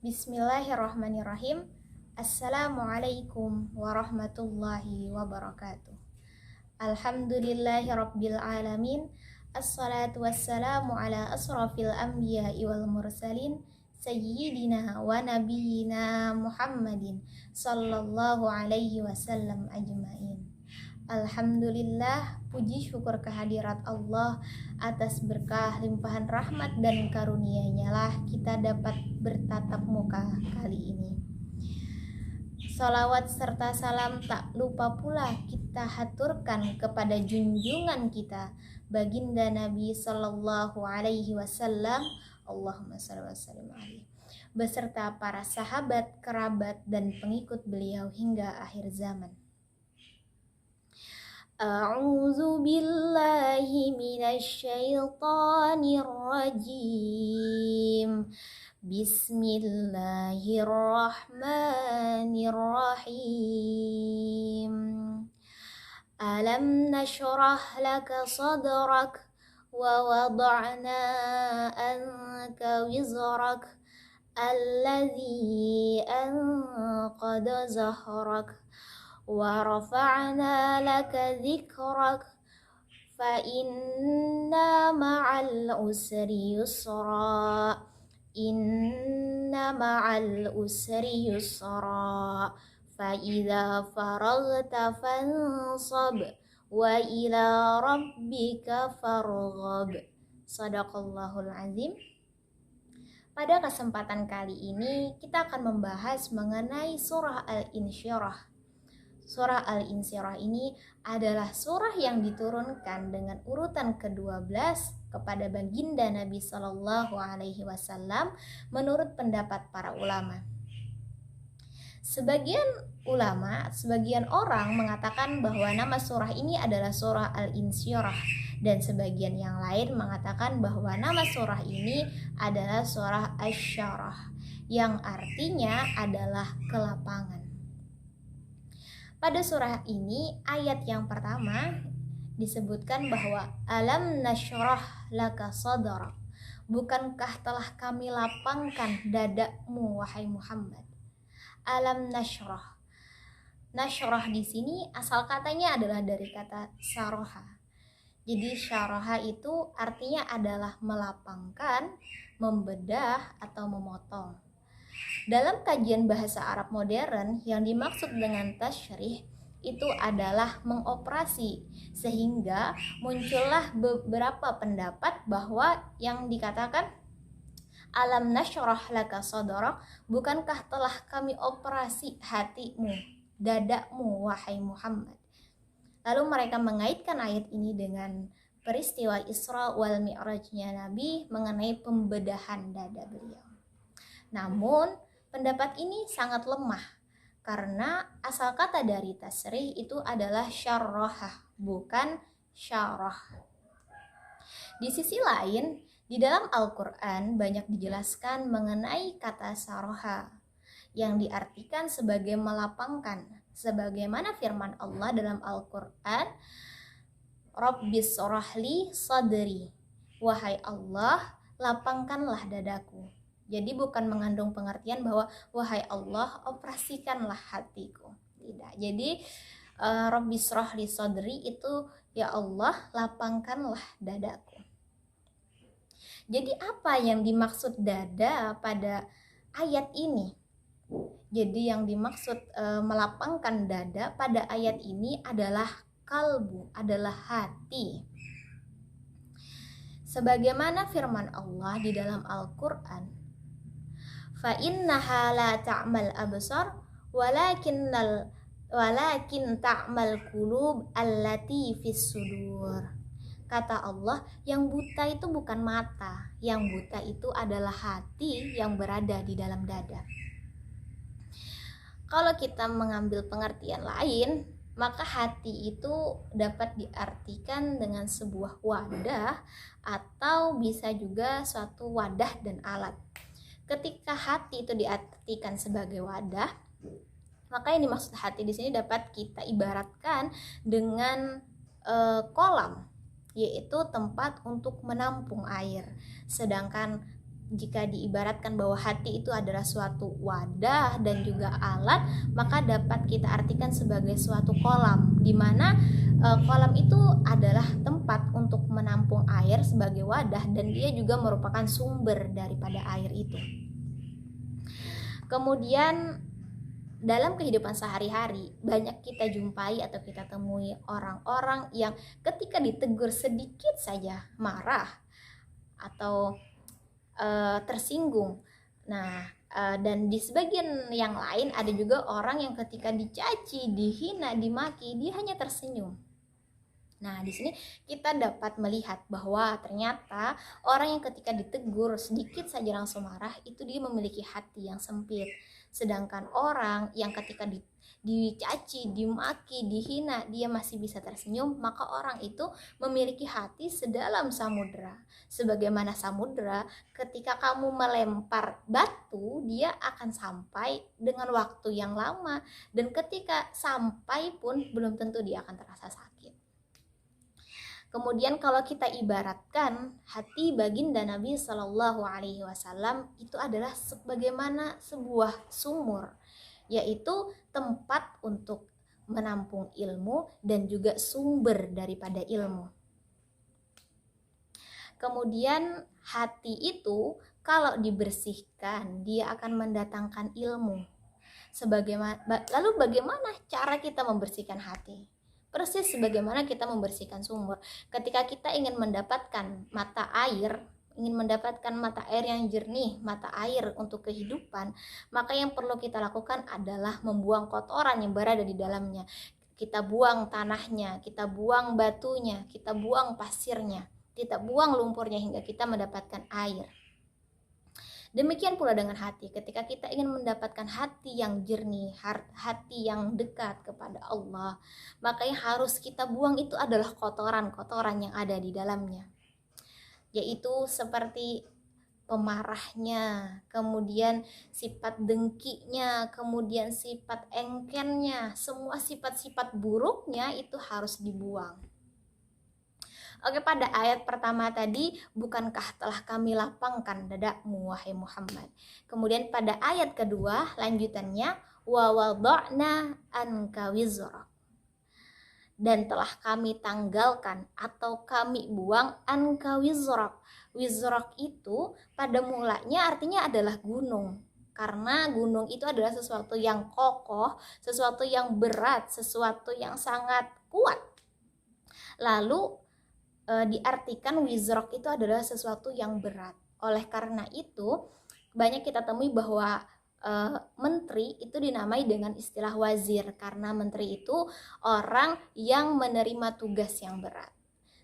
Bismillahirrahmanirrahim. Assalamualaikum warahmatullahi wabarakatuh. Alhamdulillahi rabbil alamin. Assalatu wassalamu ala asrafil anbiya'i wal mursalin Sayyidina wa nabiyina Muhammadin sallallahu alaihi wasallam ajmain. Alhamdulillah, puji syukur kehadirat Allah atas berkah limpahan rahmat dan karunia-Nya lah kita dapat bertatap muka kali ini. Salawat serta salam tak lupa pula kita haturkan kepada junjungan kita baginda Nabi sallallahu alaihi wasallam, Allahumma shalli wa sallim alaihi, beserta para sahabat, kerabat dan pengikut beliau hingga akhir zaman. A'udzu billahi minasy syaithanir rajim. Bismillahirrahmanirrahim. Alam nashrah laka sadrak wa wada'na anka wizrak alladzi anqadha zahrak wa rafa'na laka dzikrak fa inna ma'al usri yusra inna ma'al usri yusra fa idza faraghta fansab wa ila rabbika farghab. Shadaqallahul azim. Pada kesempatan kali ini kita akan membahas mengenai surah Al-Insyirah. Surah Al-Insyirah ini adalah surah yang diturunkan dengan urutan ke-12 kepada baginda Nabi Sallallahu Alaihi Wasallam menurut pendapat para ulama. Sebagian orang mengatakan bahwa nama surah ini adalah surah Al-Insyirah, dan sebagian yang lain mengatakan bahwa nama surah ini adalah surah Asy-Syarah, yang artinya adalah kelapangan. Pada surah ini, ayat yang pertama disebutkan bahwa alam nashrah laka sadrak, bukankah telah kami lapangkan dadamu wahai Muhammad. Alam nashrah. Nashrah di sini asal katanya adalah dari kata syaraha. Jadi syaraha itu artinya adalah melapangkan, membedah atau memotong. Dalam kajian bahasa Arab modern, yang dimaksud dengan tasyrih itu adalah mengoperasi, sehingga muncullah beberapa pendapat bahwa yang dikatakan alam nasyrah laka sadrak, bukankah telah kami operasi hatimu, dadamu wahai Muhammad. Lalu mereka mengaitkan ayat ini dengan peristiwa Isra wal Mi'rajnya Nabi mengenai pembedahan dada beliau. Namun, pendapat ini sangat lemah karena asal kata dari tasrih itu adalah syarrahah, bukan syarah. Di sisi lain, di dalam Al-Quran banyak dijelaskan mengenai kata syaraha yang diartikan sebagai melapangkan, sebagaimana firman Allah dalam Al-Quran, Rabbis shrahli sadri, wahai Allah, lapangkanlah dadaku. Jadi bukan mengandung pengertian bahwa wahai Allah, operasikanlah hatiku. Tidak. Jadi Rabbis shrahli sadri itu ya Allah, lapangkanlah dadaku. Jadi apa yang dimaksud dada pada ayat ini? Jadi yang dimaksud melapangkan dada pada ayat ini adalah kalbu, adalah hati. Sebagaimana firman Allah di dalam Al-Quran, fa innaha la ta'mal absar walakin ta'mal qulub allati fis sudur. Kata Allah, yang buta itu bukan mata, yang buta itu adalah hati yang berada di dalam dada. Kalau kita mengambil pengertian lain, maka hati itu dapat diartikan dengan sebuah wadah atau bisa juga suatu wadah dan alat. Ketika hati itu diartikan sebagai wadah, maka yang dimaksud hati di sini dapat kita ibaratkan dengan kolam, yaitu tempat untuk menampung air. Sedangkan jika diibaratkan bahwa hati itu adalah suatu wadah dan juga alat, maka dapat kita artikan sebagai suatu kolam, di mana kolam itu adalah tempat untuk menampung air sebagai wadah, dan dia juga merupakan sumber daripada air itu. Kemudian dalam kehidupan sehari-hari banyak kita jumpai atau kita temui orang-orang yang ketika ditegur sedikit saja marah atau tersinggung. Nah, dan di sebagian yang lain ada juga orang yang ketika dicaci, dihina, dimaki, dia hanya tersenyum. Nah, di sini kita dapat melihat bahwa ternyata orang yang ketika ditegur sedikit saja langsung marah, itu dia memiliki hati yang sempit. Sedangkan orang yang ketika dicaci, dimaki, dihina, dia masih bisa tersenyum, maka orang itu memiliki hati sedalam samudra. Sebagaimana samudra, ketika kamu melempar batu, dia akan sampai dengan waktu yang lama, dan ketika sampai pun belum tentu dia akan terasa sakit. Kemudian kalau kita ibaratkan hati baginda Nabi Shallallahu Alaihi Wasallam itu adalah sebagaimana sebuah sumur, yaitu tempat untuk menampung ilmu dan juga sumber daripada ilmu. Kemudian hati itu kalau dibersihkan dia akan mendatangkan ilmu. Lalu bagaimana cara kita membersihkan hati? Persis sebagaimana kita membersihkan sumur. Ketika kita ingin mendapatkan mata air yang jernih, mata air untuk kehidupan, maka yang perlu kita lakukan adalah membuang kotoran yang berada di dalamnya. Kita buang tanahnya, kita buang batunya, kita buang pasirnya, kita buang lumpurnya hingga kita mendapatkan air. Demikian pula dengan hati, ketika kita ingin mendapatkan hati yang jernih, hati yang dekat kepada Allah, maka yang harus kita buang itu adalah kotoran-kotoran yang ada di dalamnya, yaitu seperti pemarahnya, kemudian sifat dengkinya, kemudian sifat engkennya, semua sifat-sifat buruknya itu harus dibuang. Oke, pada ayat pertama tadi, bukankah telah kami lapangkan dadamu wahai Muhammad. Kemudian pada ayat kedua lanjutannya, wa wada'na anka wizrak, dan telah kami tanggalkan atau kami buang anka wizrak. Wizrak itu pada mulanya artinya adalah gunung, karena gunung itu adalah sesuatu yang kokoh, sesuatu yang berat, sesuatu yang sangat kuat. Lalu diartikan wizrak itu adalah sesuatu yang berat. Oleh karena itu banyak kita temui bahwa menteri itu dinamai dengan istilah wazir, karena menteri itu orang yang menerima tugas yang berat.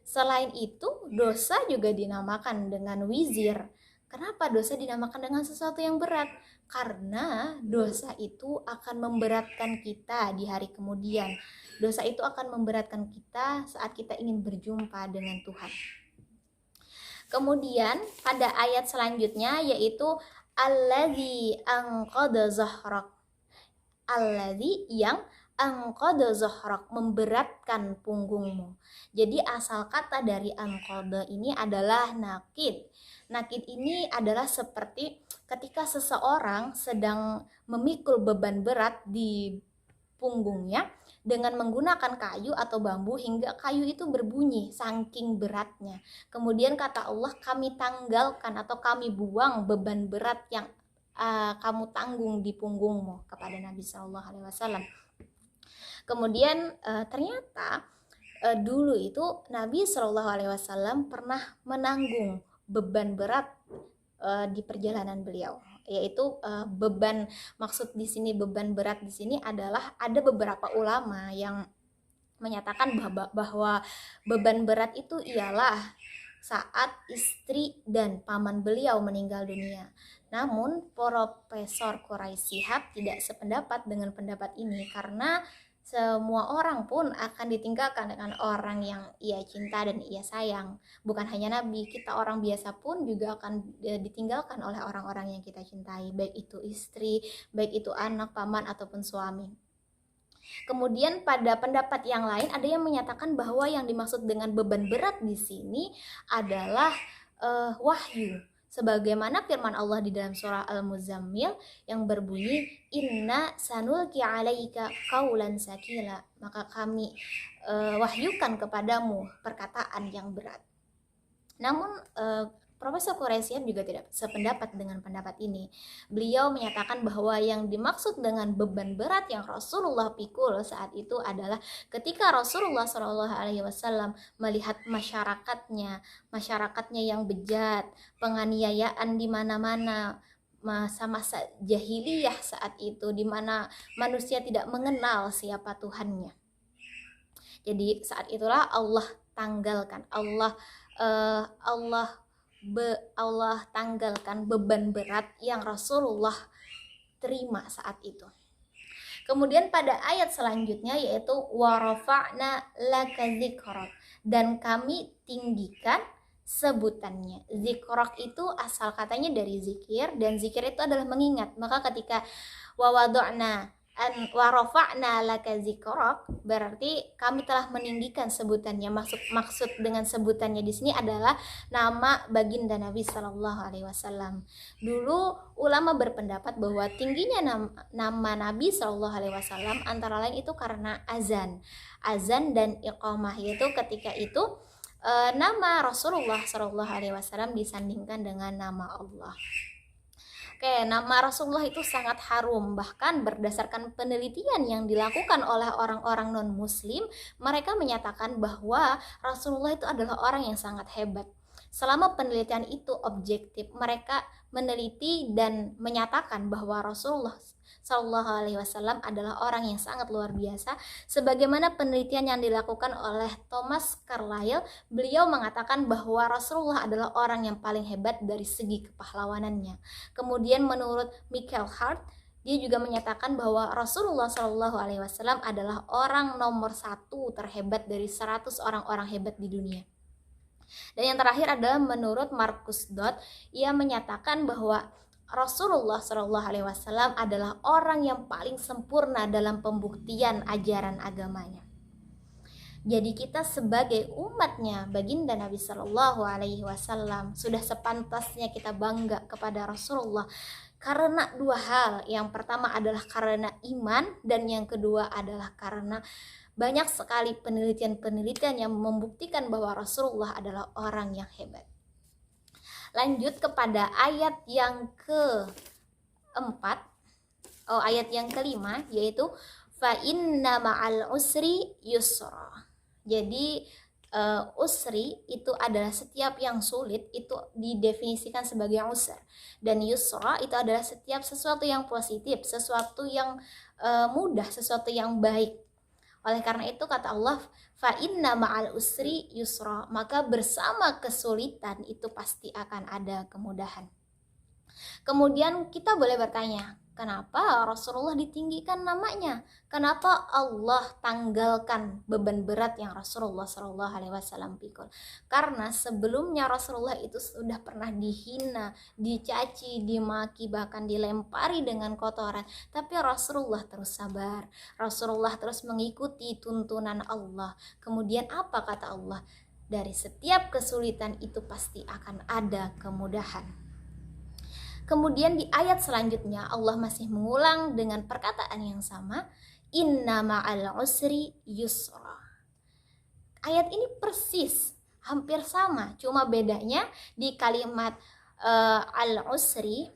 Selain itu dosa juga dinamakan dengan wizir. Kenapa dosa dinamakan dengan sesuatu yang berat? Karena dosa itu akan memberatkan kita di hari kemudian. Dosa itu akan memberatkan kita saat kita ingin berjumpa dengan Tuhan. Kemudian pada ayat selanjutnya yaitu alladzi anqadha zahrak. Alladzi yang anqadha zahrak, memberatkan punggungmu. Jadi asal kata dari anqadha ini adalah nakid. Nakid ini adalah seperti ketika seseorang sedang memikul beban berat di punggungnya dengan menggunakan kayu atau bambu hingga kayu itu berbunyi saking beratnya. Kemudian kata Allah, kami tanggalkan atau kami buang beban berat yang kamu tanggung di punggungmu, kepada Nabi Shallallahu Alaihi Wasallam. Kemudian ternyata dulu itu Nabi Shallallahu Alaihi Wasallam pernah menanggung beban berat di perjalanan beliau, yaitu beban, maksud di sini beban berat di sini adalah ada beberapa ulama yang menyatakan bahwa beban berat itu ialah saat istri dan paman beliau meninggal dunia. Namun Profesor Quraisy Shihab tidak sependapat dengan pendapat ini, karena semua orang pun akan ditinggalkan dengan orang yang ia cinta dan ia sayang. Bukan hanya Nabi, kita orang biasa pun juga akan ditinggalkan oleh orang-orang yang kita cintai, baik itu istri, baik itu anak, paman, ataupun suami. Kemudian pada pendapat yang lain ada yang menyatakan bahwa yang dimaksud dengan beban berat di sini adalah wahyu. Sebagaimana firman Allah di dalam surah Al-Muzammil yang berbunyi inna sanulqi 'alaika qaulan sakila, maka kami wahyukan kepadamu perkataan yang berat. Namun Profesor Quraisyah juga tidak sependapat dengan pendapat ini. Beliau menyatakan bahwa yang dimaksud dengan beban berat yang Rasulullah pikul saat itu adalah ketika Rasulullah SAW melihat masyarakatnya yang bejat, penganiayaan di mana-mana, masa-masa jahiliyah saat itu di mana manusia tidak mengenal siapa Tuhannya. Jadi saat itulah Allah tanggalkan, Allah tanggalkan beban berat yang Rasulullah terima saat itu. Kemudian pada ayat selanjutnya yaitu warafa'na laka dzikrak, dan kami tinggikan sebutannya. Zikrak itu asal katanya dari zikir, dan zikir itu adalah mengingat. Maka ketika warafa'na laka dzikrak berarti kami telah meninggikan sebutannya. Maksud dengan sebutannya di sini adalah nama baginda Nabi Shallallahu Alaihi Wasallam. Dulu ulama berpendapat bahwa tingginya nama Nabi Shallallahu Alaihi Wasallam antara lain itu karena azan dan iqamah, yaitu ketika itu nama Rasulullah Shallallahu Alaihi Wasallam disandingkan dengan nama Allah. Oke, nama Rasulullah itu sangat harum. Bahkan berdasarkan penelitian yang dilakukan oleh orang-orang non-muslim, mereka menyatakan bahwa Rasulullah itu adalah orang yang sangat hebat. Selama penelitian itu objektif, mereka meneliti dan menyatakan bahwa Rasulullah Shallallahu Alaihi Wasallam adalah orang yang sangat luar biasa. Sebagaimana penelitian yang dilakukan oleh Thomas Carlyle, beliau mengatakan bahwa Rasulullah adalah orang yang paling hebat dari segi kepahlawanannya. Kemudian menurut Michael Hart, dia juga menyatakan bahwa Rasulullah Shallallahu Alaihi Wasallam adalah orang nomor 1 terhebat dari 100 orang-orang hebat di dunia. Dan yang terakhir adalah menurut Marcus Dodd, ia menyatakan bahwa Rasulullah Shallallahu Alaihi Wasallam adalah orang yang paling sempurna dalam pembuktian ajaran agamanya. Jadi kita sebagai umatnya baginda Nabi Shallallahu Alaihi Wasallam sudah sepantasnya kita bangga kepada Rasulullah karena dua hal. Yang pertama adalah karena iman, dan yang kedua adalah karena banyak sekali penelitian-penelitian yang membuktikan bahwa Rasulullah adalah orang yang hebat. Lanjut kepada ayat yang keempat, ayat yang kelima, yaitu fa inna ma'al usri yusra. Jadi usri itu adalah setiap yang sulit itu didefinisikan sebagai usr, dan yusra itu adalah setiap sesuatu yang positif, sesuatu yang mudah, sesuatu yang baik. Oleh karena itu kata Allah, fa inna ma'al usri yusra, maka bersama kesulitan itu pasti akan ada kemudahan. Kemudian kita boleh bertanya, kenapa Rasulullah ditinggikan namanya? Kenapa Allah tanggalkan beban berat yang Rasulullah Shallallahu Alaihi Wasallam pikul? Karena sebelumnya Rasulullah itu sudah pernah dihina, dicaci, dimaki, bahkan dilempari dengan kotoran. Tapi Rasulullah terus sabar. Rasulullah terus mengikuti tuntunan Allah. Kemudian apa kata Allah? Dari setiap kesulitan itu pasti akan ada kemudahan. Kemudian di ayat selanjutnya Allah masih mengulang dengan perkataan yang sama, inna ma'al usri yusra. Ayat ini persis, hampir sama, cuma bedanya di kalimat al-usri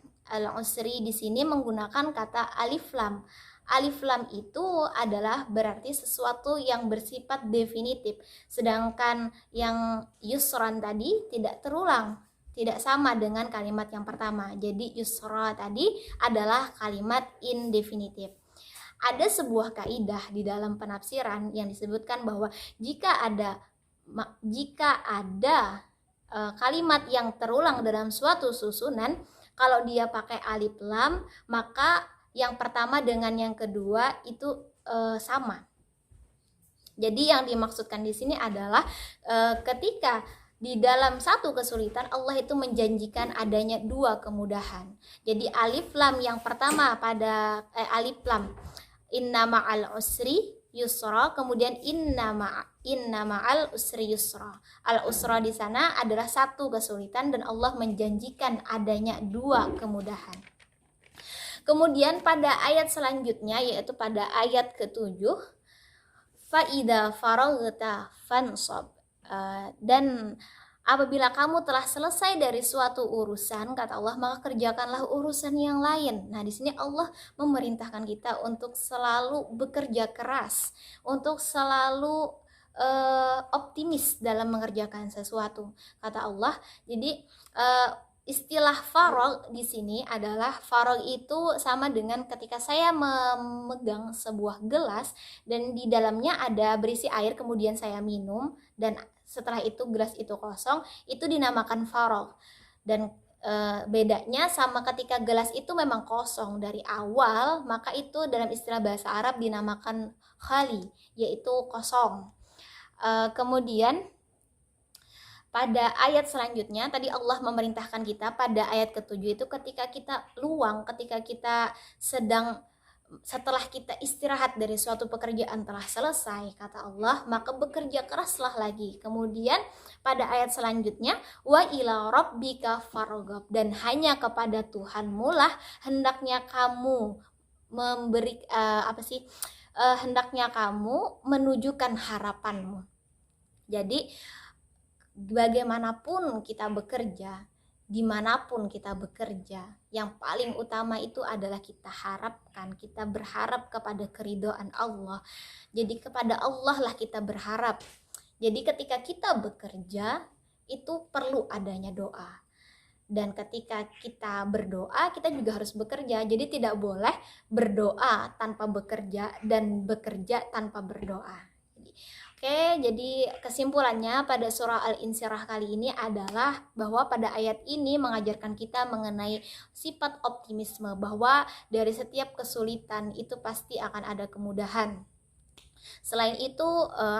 di sini menggunakan kata alif lam. Alif lam itu adalah berarti sesuatu yang bersifat definitif, sedangkan yang yusran tadi tidak terulang. Tidak sama dengan kalimat yang pertama. Jadi yusra tadi adalah kalimat indefinitif. Ada sebuah kaidah di dalam penafsiran yang disebutkan bahwa jika ada kalimat yang terulang dalam suatu susunan, kalau dia pakai alif lam, maka yang pertama dengan yang kedua itu sama. Jadi yang dimaksudkan di sini adalah ketika di dalam satu kesulitan Allah itu menjanjikan adanya dua kemudahan. Jadi alif lam yang pertama pada alif lam inna ma'al usri yusra, kemudian inna ma'al usri yusra. Al usra di sana adalah satu kesulitan dan Allah menjanjikan adanya dua kemudahan. Kemudian pada ayat selanjutnya, yaitu pada ayat ke-7, fa'idha faraghta fansab, dan apabila kamu telah selesai dari suatu urusan, kata Allah, maka kerjakanlah urusan yang lain. Nah, di sini Allah memerintahkan kita untuk selalu bekerja keras, untuk selalu optimis dalam mengerjakan sesuatu, kata Allah. Jadi istilah farag di sini adalah, farag itu sama dengan ketika saya memegang sebuah gelas dan di dalamnya ada berisi air, kemudian saya minum dan setelah itu gelas itu kosong, itu dinamakan farag. Dan bedanya sama ketika gelas itu memang kosong dari awal, maka itu dalam istilah bahasa Arab dinamakan khali, yaitu kosong. Kemudian pada ayat selanjutnya tadi Allah memerintahkan kita pada ayat ke-7 itu ketika kita luang, ketika kita setelah kita istirahat dari suatu pekerjaan telah selesai, kata Allah, maka bekerja keraslah lagi. Kemudian pada ayat selanjutnya, wa ila rabbika farghab, dan hanya kepada Tuhanmu lah hendaknya kamu hendaknya kamu menunjukkan harapanmu. Jadi bagaimanapun kita bekerja, dimanapun kita bekerja, yang paling utama itu adalah kita berharap kepada keridhaan Allah. Jadi kepada Allah lah kita berharap. Jadi ketika kita bekerja itu perlu adanya doa. Dan ketika kita berdoa, kita juga harus bekerja. Jadi tidak boleh berdoa tanpa bekerja dan bekerja tanpa berdoa. Oke, jadi kesimpulannya pada surah Al-Insyirah kali ini adalah bahwa pada ayat ini mengajarkan kita mengenai sifat optimisme, bahwa dari setiap kesulitan itu pasti akan ada kemudahan. Selain itu,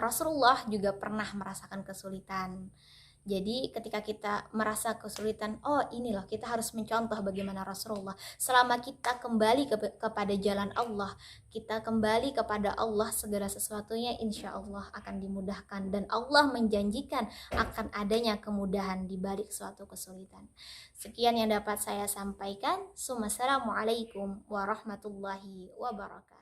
Rasulullah juga pernah merasakan kesulitan. Jadi ketika kita merasa kesulitan, oh ini loh, kita harus mencontoh bagaimana Rasulullah. Selama kita kembali kepada jalan Allah, kita kembali kepada Allah, segala sesuatunya insya Allah akan dimudahkan. Dan Allah menjanjikan akan adanya kemudahan di balik suatu kesulitan. Sekian yang dapat saya sampaikan. Assalamualaikum warahmatullahi wabarakatuh.